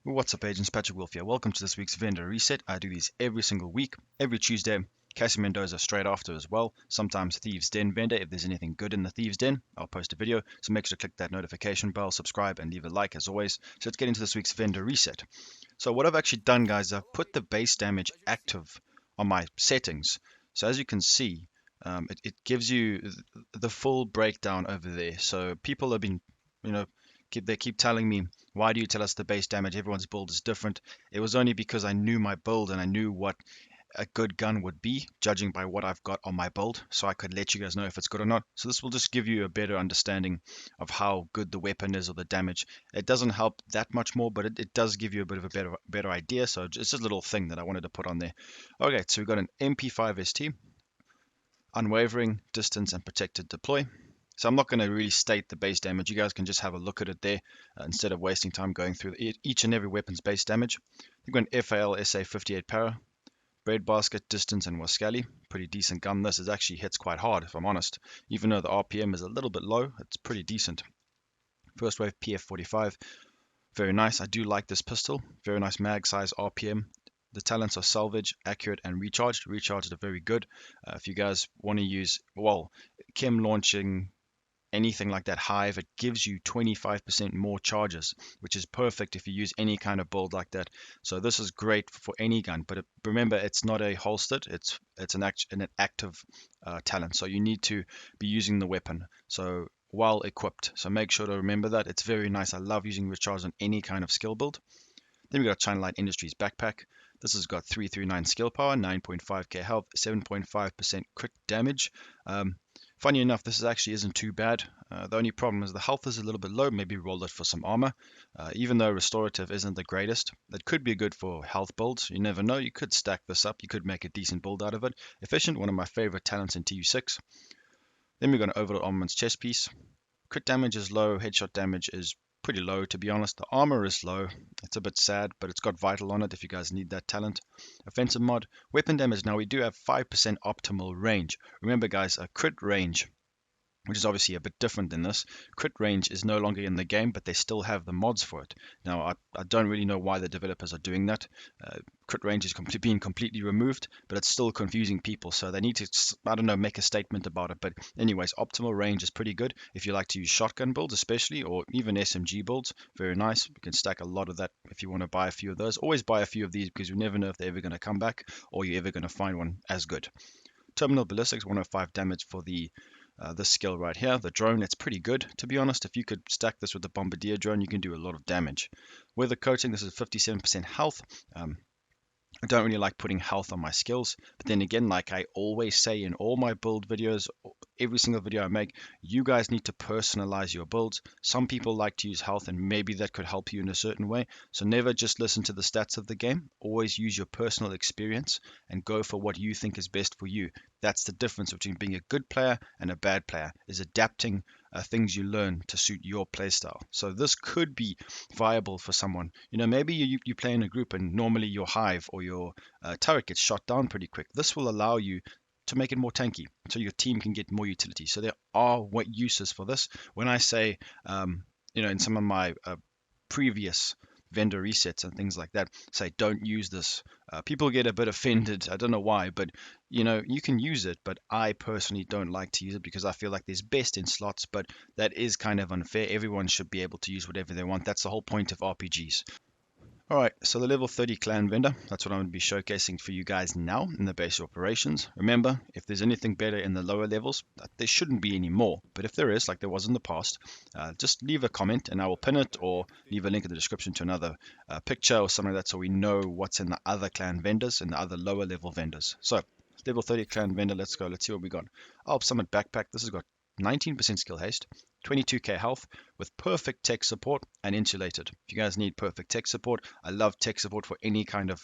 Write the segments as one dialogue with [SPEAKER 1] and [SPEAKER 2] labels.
[SPEAKER 1] What's up, agents? Patrick Wolf here. Welcome to this week's vendor reset. I do these every single week, every Tuesday. Cassie Mendoza straight after as well. Sometimes Thieves Den vendor. If there's anything good in the Thieves Den, I'll post a video. So make sure to click that notification bell, subscribe, and leave a like as always. So let's get into this week's vendor reset. So what I've actually done, guys, I've put the base damage active on my settings. So as you can see, it gives you the full breakdown over there. So people have been, you know, they keep telling me, why do you tell us the base damage? Everyone's build is different. It was only because I knew my build and I knew what a good gun would be, judging by what I've got on my build, so I could let you guys know if it's good or not. So this will just give you a better understanding of how good the weapon is or the damage. It doesn't help that much more, but it does give you a bit of a better idea. So it's just a little thing that I wanted to put on there. Okay, so we've got an MP5 ST, unwavering, distance, and protected deploy. So I'm not going to really state the base damage. You guys can just have a look at it there instead of wasting time going through each and every weapon's base damage. You've got an FAL SA 58 para, breadbasket, distance, and Wascali. Pretty decent gun. This is actually hits quite hard, if I'm honest. Even though the RPM is a little bit low, it's pretty decent. First wave PF45, very nice. I do like this pistol. Very nice mag size, RPM. The talents are salvage, accurate, and recharged. Recharged are very good. If you guys want to use, well, chem launching anything like that hive, it gives you 25% more charges, which is perfect if you use any kind of build like that. So this is great for any gun, but remember, it's not a holstered, it's an active talent, so you need to be using the weapon so while equipped. So make sure to remember that. It's very nice. I love using recharge on any kind of skill build. Then we got China Light Industries backpack. This has got 339 skill power, 9.5k health, 7.5% crit damage. Funny enough, this actually isn't too bad. The only problem is the health is a little bit low. Maybe roll it for some armor. Even though restorative isn't the greatest, it could be good for health builds. You never know. You could stack this up. You could make a decent build out of it. Efficient, one of my favorite talents in TU6. Then we've got an overload armaments chest piece. Crit damage is low. Headshot damage is pretty low, to be honest. The armor is low. It's a bit sad, but it's got vital on it if you guys need that talent. Offensive mod. Weapon damage. Now we do have 5% optimal range. Remember, guys, a crit range, which is obviously a bit different than this. Crit range is no longer in the game, but they still have the mods for it. Now, I don't really know why the developers are doing that. Crit range is being completely removed, but it's still confusing people, so they need to, I don't know, make a statement about it. But anyways, optimal range is pretty good if you like to use shotgun builds especially, or even SMG builds. Very nice. You can stack a lot of that if you want to buy a few of those. Always buy a few of these because you never know if they're ever going to come back or you're ever going to find one as good. Terminal ballistics, 105 damage for this skill right here, the drone. It's pretty good, to be honest. If you could stack this with the bombardier drone, you can do a lot of damage. Weather coating, this is 57% health. I don't really like putting health on my skills, but then again, like I always say in all my build videos, every single video I make, you guys need to personalize your builds. Some people like to use health, and maybe that could help you in a certain way. So never just listen to the stats of the game. Always use your personal experience and go for what you think is best for you. That's the difference between being a good player and a bad player, is adapting things you learn to suit your playstyle. So this could be viable for someone. Maybe you play in a group and normally your hive or your turret gets shot down pretty quick. This will allow you to make it more tanky so your team can get more utility. So there are what uses for this. When I say, in some of my previous vendor resets and things like that, say don't use this, people get a bit offended. I don't know why, but you can use it, but I personally don't like to use it because I feel like there's best in slots, but that is kind of unfair. Everyone should be able to use whatever they want. That's the whole point of RPGs. Alright, so the level 30 clan vendor, that's what I'm going to be showcasing for you guys now in the base operations. Remember, if there's anything better in the lower levels, there shouldn't be any more. But if there is, like there was in the past, just leave a comment and I will pin it, or leave a link in the description to another picture or something like that, so we know what's in the other clan vendors and the other lower level vendors. So, level 30 clan vendor, let's go. Let's see what we got. Alp Summit Backpack, this has got 19% skill haste, 22k health, with perfect tech support and insulated. If you guys need perfect tech support, I love tech support for any kind of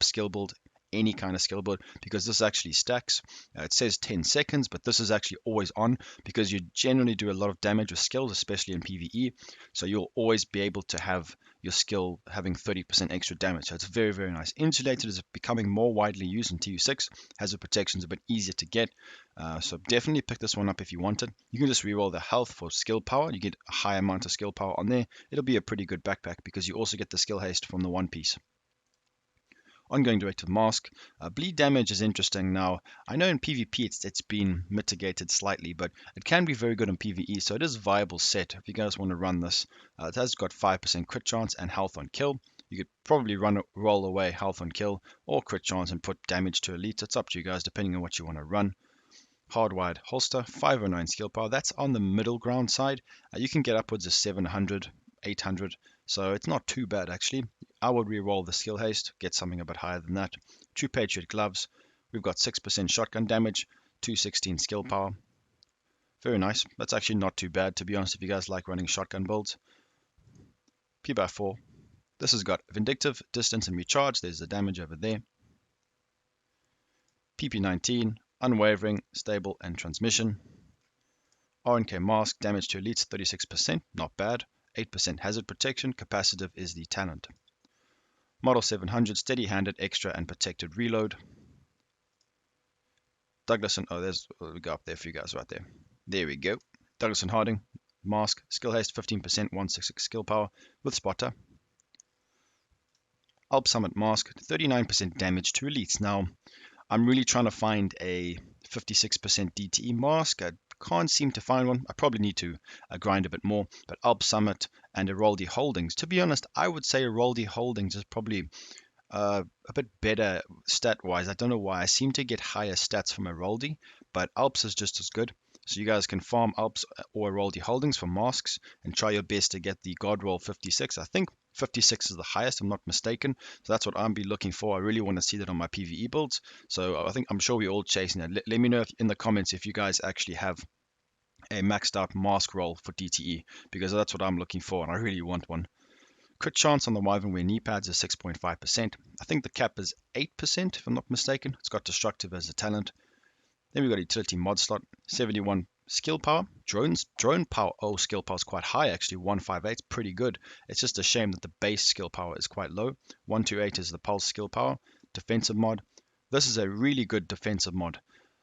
[SPEAKER 1] skill build any kind of skill build because this actually stacks. It says 10 seconds, but this is actually always on because you generally do a lot of damage with skills, especially in PvE. So you'll always be able to have your skill having 30% extra damage. So it's very, very nice. Insulated is becoming more widely used in TU6. Hazard protection is a bit easier to get. So definitely pick this one up if you want it. You can just reroll the health for skill power. You get a high amount of skill power on there. It'll be a pretty good backpack because you also get the skill haste from the one piece. Ongoing directive mask. Bleed damage is interesting. Now, I know in PvP it's been mitigated slightly, but it can be very good in PvE, so it is a viable set if you guys want to run this. It has got 5% crit chance and health on kill. You could probably roll away health on kill or crit chance and put damage to elite. It's up to you guys depending on what you want to run. Hardwired holster, 509 skill power. That's on the middle ground side. You can get upwards of 700, 800, so it's not too bad actually. I would re-roll the skill haste, get something a bit higher than that. True Patriot Gloves. We've got 6% shotgun damage, 216 skill power. Very nice. That's actually not too bad, to be honest, if you guys like running shotgun builds. P/4. This has got Vindictive, Distance, and Recharge. There's the damage over there. PP19, Unwavering, Stable, and Transmission. RNK Mask, damage to elites 36%, not bad. 8% hazard protection, capacitive is the talent. Model 700, steady-handed, extra, and protected reload. Douglas and, we go up there for you guys right there. There we go. Douglas and Harding, mask, skill haste 15%, 166 skill power with spotter. Alp Summit mask, 39% damage to elites. Now, I'm really trying to find a 56% DTE mask. I can't seem to find one. I probably need to grind a bit more. But Alp Summit and Heraldi Holdings. To be honest, I would say Heraldi Holdings is probably a bit better stat-wise. I don't know why. I seem to get higher stats from Heraldi, but Alps is just as good. So you guys can farm Alps or Heraldi Holdings for masks and try your best to get the God Roll 56. I think 56 is the highest, I'm not mistaken. So that's what I'll be looking for. I really want to see that on my PvE builds. So I'm sure we're all chasing it. Let me know in the comments if you guys actually have a maxed out mask roll for DTE, because that's what I'm looking for and I really want one. Crit chance on the Wyvern Wear knee pads is 6.5%. I think the cap is 8% if I'm not mistaken. It's got destructive as a talent. Then we've got utility mod slot, 71 skill power. Drone power, skill power is quite high actually, 158, pretty good. It's just a shame that the base skill power is quite low. 128 is the pulse skill power. Defensive mod. This is a really good defensive mod.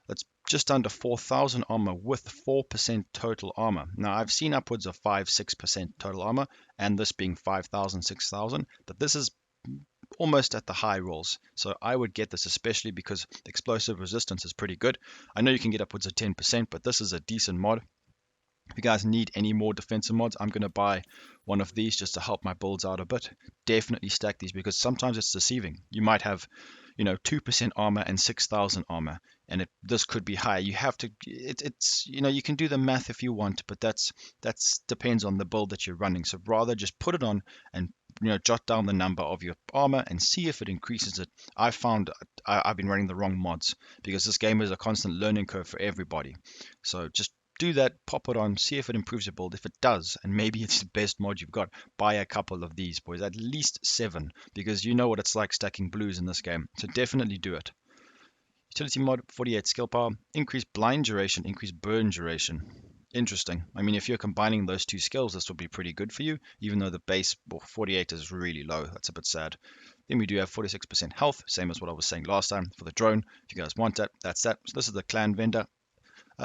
[SPEAKER 1] That's just under 4,000 armor with 4% total armor. Now I've seen upwards of 5-6% total armor, and this being 5,000, 6,000, but this is almost at the high rolls. So I would get this especially because explosive resistance is pretty good. I know you can get upwards of 10%, but this is a decent mod. If you guys need any more defensive mods, I'm going to buy one of these just to help my builds out a bit. Definitely stack these because sometimes it's deceiving. You might have, 2% armor and 6,000 armor, and this could be higher. You have to, it's you can do the math if you want, but that's depends on the build that you're running. So rather just put it on and jot down the number of your armor and see if it increases it. I found I've been running the wrong mods because this game is a constant learning curve for everybody. So just do that, pop it on, see if it improves your build. If it does, and maybe it's the best mod you've got, buy a couple of these, boys, at least 7, because you know what it's like stacking blues in this game. So definitely do it. Utility mod, 48 skill power, increased blind duration, increased burn duration. Interesting. I mean, if you're combining those two skills, this will be pretty good for you, even though the base 48 is really low. That's a bit sad. Then we do have 46% health, same as what I was saying last time for the drone. If you guys want that, that's that. So this is the clan vendor.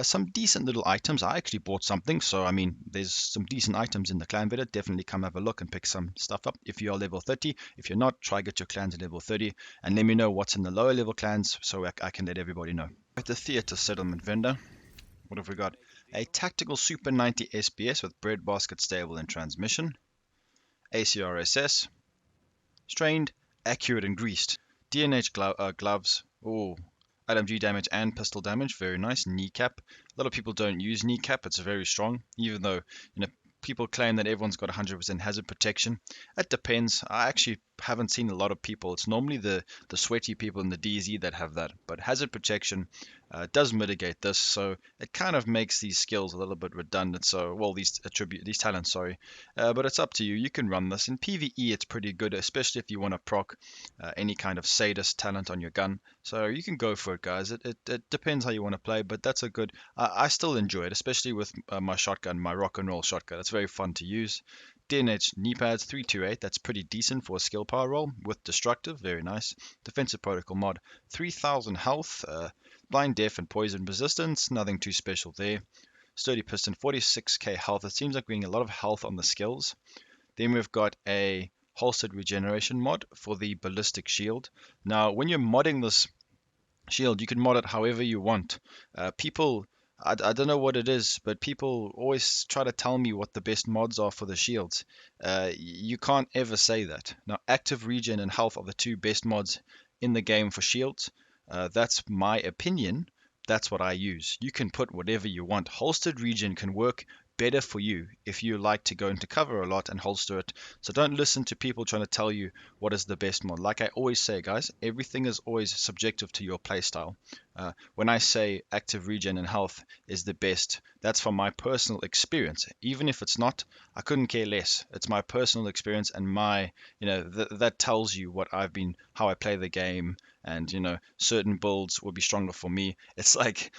[SPEAKER 1] Some decent little items. I actually bought something, so I mean, there's some decent items in the clan video. Definitely come have a look and pick some stuff up if you are level 30. If you're not, try get your clans at level 30, and let me know what's in the lower level clans so I can let everybody know. At the theater settlement vendor, what have we got? A tactical Super 90 SBS with breadbasket, stable, and transmission. ACRSS, strained, accurate, and greased. DNH gloves. Oh, LMG damage and pistol damage, very nice. Kneecap. A lot of people don't use kneecap. It's very strong, even though people claim that everyone's got 100% hazard protection. It depends. I actually haven't seen a lot of people. It's normally the sweaty people in the DZ that have that. But hazard protection does mitigate this, so it kind of makes these skills a little bit redundant. So, well, these talents, sorry. But it's up to you. You can run this in PvE. It's pretty good, especially if you want to proc any kind of sadist talent on your gun. So you can go for it, guys. It depends how you want to play, but that's a good. I still enjoy it, especially with my shotgun, my rock and roll shotgun. It's very fun to use. DNH knee pads 328, that's pretty decent for a skill power roll with destructive, very nice. Defensive protocol mod 3000 health, blind deaf and poison resistance, nothing too special there. Sturdy piston 46k health, it seems like we're getting a lot of health on the skills. Then we've got a holstered regeneration mod for the ballistic shield. Now when you're modding this shield, you can mod it however you want. I don't know what it is, but people always try to tell me what the best mods are for the shields. You can't ever say that. Now, active regen and health are the two best mods in the game for shields. That's my opinion. That's what I use. You can put whatever you want. Holstered regen can work better for you if you like to go into cover a lot and holster it. So don't listen to people trying to tell you what is the best mod. Like I always say, guys, everything is always subjective to your playstyle. When I say active regen and health is the best, that's from my personal experience. Even if it's not, I couldn't care less. It's my personal experience and my, that tells you what I've been, how I play the game, and certain builds will be stronger for me. It's like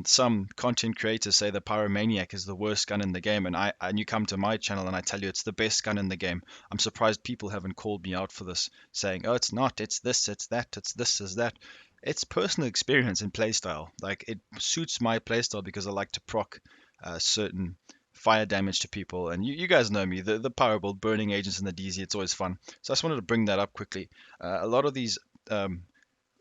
[SPEAKER 1] some content creators say the Pyromaniac is the worst gun in the game, and you come to my channel and I tell you it's the best gun in the game. I'm surprised people haven't called me out for this, saying, oh, it's not, it's this, it's that, it's this, is that. It's personal experience and playstyle. Like it suits my playstyle because I like to proc certain fire damage to people. And you guys know me, the power build, burning agents in the DZ, it's always fun. So I just wanted to bring that up quickly. A lot of these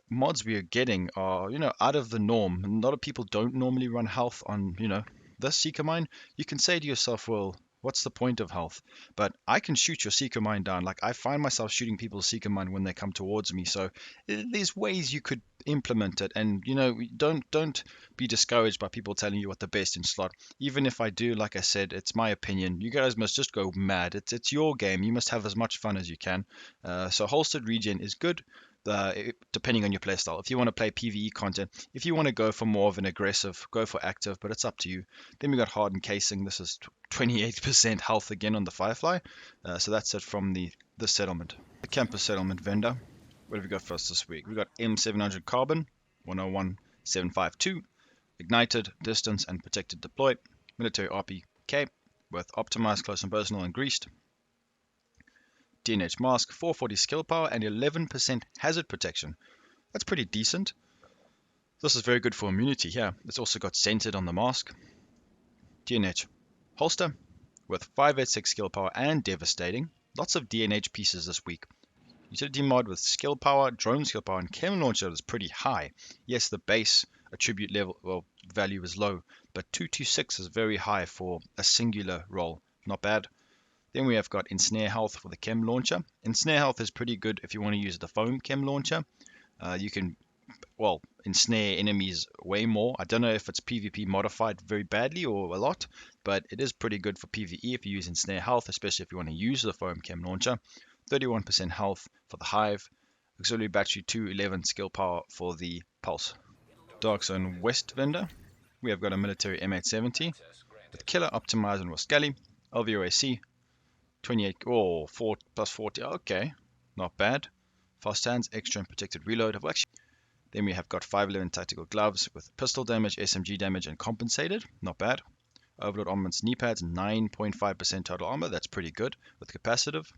[SPEAKER 1] mods we are getting are, out of the norm. A lot of people don't normally run health on, this Seeker Mine. You can say to yourself, well, what's the point of health? But I can shoot your Seeker Mine down. Like I find myself shooting people's Seeker Mine when they come towards me. So there's ways you could implement it, and don't be discouraged by people telling you what the best in slot. Even if I do, like I said, it's my opinion. You guys must just go mad. It's your game. You must have as much fun as you can. So holstered regen is good. Depending on your playstyle. If you want to play PvE content, if you want to go for more of an aggressive, go for active, but it's up to you. Then we got hardened casing. This is 28% health again on the Firefly. So that's it from the settlement. The campus settlement vendor. What have we got for us this week? We got M700 carbon, 101752, ignited, distance, and protected deploy. Military RPK with optimized, close and personal, and greased. DNH mask, 440 skill power, and 11% hazard protection. That's pretty decent. This is very good for immunity here. It's also got centered on the mask. DNH holster with 586 skill power and devastating. Lots of DNH pieces this week. Utility mod with skill power, drone skill power, and chem launcher is pretty high. Yes, the base attribute level value is low, but 226 is very high for a singular roll. Not bad. Then we have got Ensnare Health for the Chem Launcher. Ensnare Health is pretty good if you want to use the Foam Chem Launcher. You can, ensnare enemies way more. I don't know if it's PvP modified very badly or a lot, but it is pretty good for PvE if you use Ensnare Health, especially if you want to use the Foam Chem Launcher. 31% health for the Hive. Auxiliary Battery 211 skill power for the Pulse. Dark Zone West vendor. We have got a military M870 with Killer Optimizer and Wascali. LVOAC 28, 4 plus 40, okay, not bad. Fast hands, extra and protected reload. Then we have got 511 tactical gloves with pistol damage, SMG damage, and compensated, not bad. Overlord armaments knee pads, 9.5% total armor, that's pretty good, with capacitive.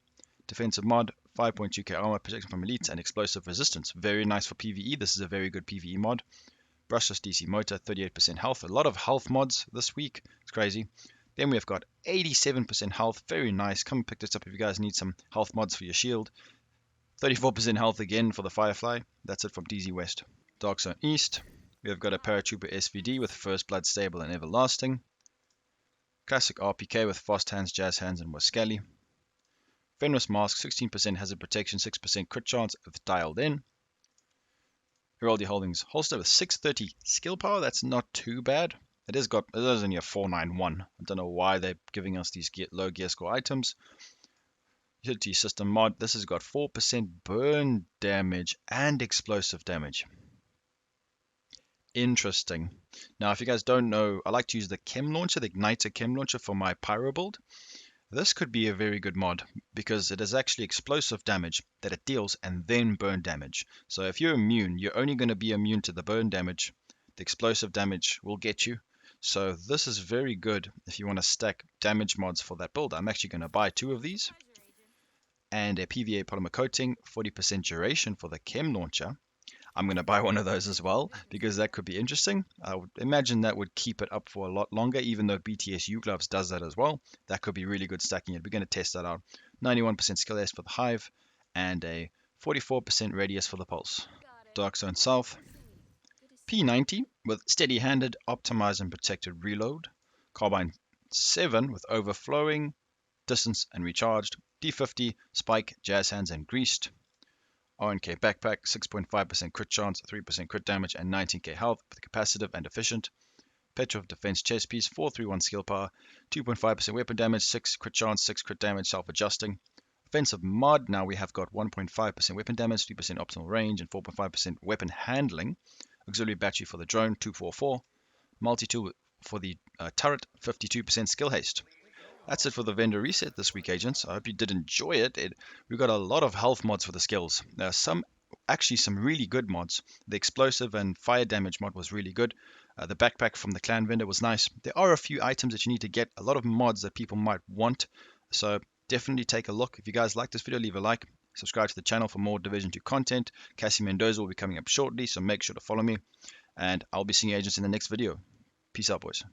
[SPEAKER 1] Defensive mod, 5.2k armor, protection from elites, and explosive resistance. Very nice for PvE, this is a very good PvE mod. Brushless DC motor, 38% health, a lot of health mods this week, it's crazy. Then we have got 87% health, very nice. Come and pick this up if you guys need some health mods for your shield. 34% health again for the Firefly. That's it from DZ West. Dark Zone East. We have got a Paratrooper Svd with First Blood Stable and Everlasting. Classic RPK with Fast Hands, Jazz Hands, and Wascali. Fenris Mask, 16% hazard protection, 6% crit chance with dialed in. Heraldi Holdings holster with 630 skill power. That's not too bad. It is only a 491. I don't know why they're giving us these low gear score items. Utility system mod. This has got 4% burn damage and explosive damage. Interesting. Now, if you guys don't know, I like to use the chem launcher, the igniter chem launcher for my pyro build. This could be a very good mod because it is actually explosive damage that it deals and then burn damage. So if you're immune, you're only going to be immune to the burn damage. The explosive damage will get you. So this is very good if you want to stack damage mods for that build. I'm actually going to buy 2 of these and a PVA polymer coating, 40% duration for the chem launcher. I'm going to buy one of those as well because that could be interesting. I would imagine that would keep it up for a lot longer, even though BTSU Gloves does that as well. That could be really good stacking it. We're going to test that out. 91% skill S for the Hive and a 44% radius for the Pulse. Dark Zone South. P90 with steady-handed, optimized and protected reload. Carbine 7 with overflowing, distance and recharged. D50, spike, jazz hands and greased. RNK backpack, 6.5% crit chance, 3% crit damage, and 19k health with capacitive and efficient. Petrov defense chest piece, 431 skill power, 2.5% weapon damage, 6 crit chance, 6 crit damage, self-adjusting. Offensive mod, now we have got 1.5% weapon damage, 3% optimal range, and 4.5% weapon handling. Auxiliary battery for the drone, 244. Multi-tool for the turret, 52% skill haste. That's it for the vendor reset this week, agents. I hope you did enjoy it. We got a lot of health mods for the skills. There are some really good mods. The explosive and fire damage mod was really good. The backpack from the clan vendor was nice. There are a few items that you need to get, a lot of mods that people might want. So definitely take a look. If you guys like this video, leave a like. Subscribe to the channel for more Division 2 content. Cassie Mendoza will be coming up shortly, so make sure to follow me. And I'll be seeing you agents in the next video. Peace out, boys.